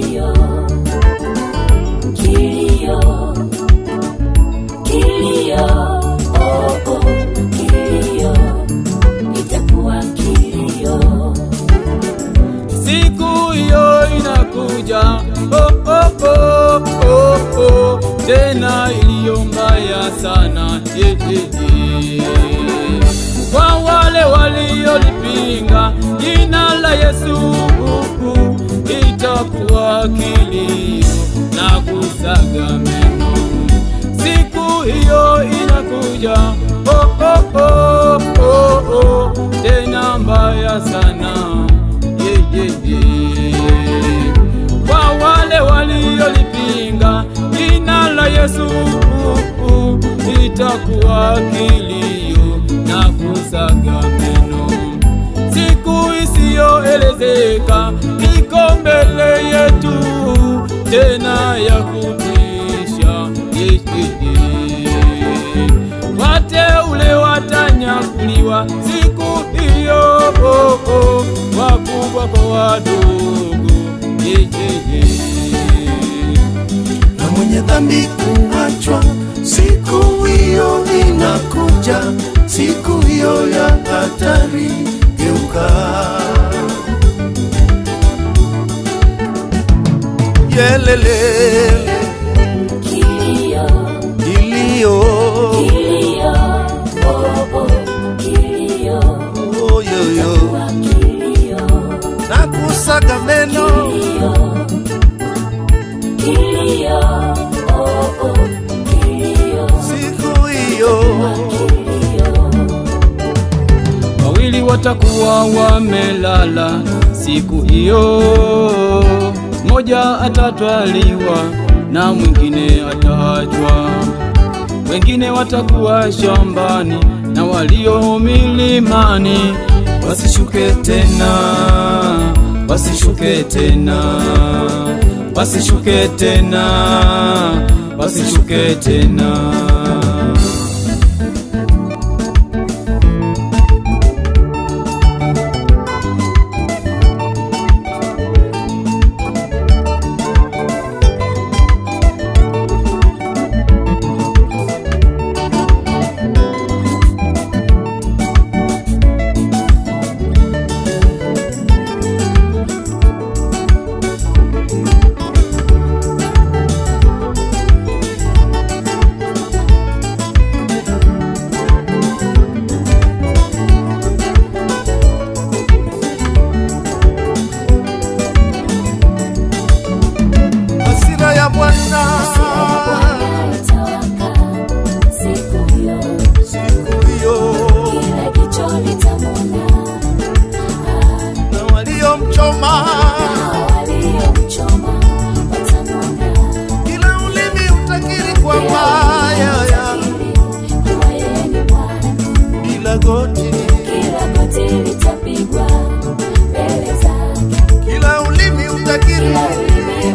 kilio, kilio, kilio, oh oh, kilio, itakuwa kilio. Siku hiyo inakuja, oh oh oh oh oh, tena iliyo mbaya sana, kwa wale waliolipinga jina la Yesu, itakuwa kilio na kusaga meno. Siku hiyo inakuja, oh oh oh oh oh, tena mbaya sana, kwa wale waliolipinga jina la Yesu, itakuwa kilio na kusaga meno. Siku isiyoelezeka iko mbele yetu, tena ya kutisha. Wateule watanyakuliwa siku hiyo, wakubwa kwa wadogo, na mwenye dhambi kuachwa. Siku hiyo inakuja, siku hiyo ya hatari. Geuka, yelele, Kilio, kilio, kilio, oh oh, kilio, oh yo yo, itakuwa kilio. na kusaga meno. Kilio, kilio, oh oh, kilio, Siku hiyo, kilio. wawili watakuwa wamelala siku hiyo, mmoja atatwaliwa na mwingine ataachwa. Wengine watakuwa shambani na walio milimani, wasishuke tena, wasishuke tena, wasishuke tena, wasishuke tena. hasira ya Bwana. Siku hiyo, Siku hiyo, kila jicho litamwona, na waliomchoma, waliomchoma watamwona. kila ulimi utakiri kwamba Kuwa yeye ni Bwana. bila goti, Kila goti litapigwa mbele zake, kila ulimi utakiri kila ulimi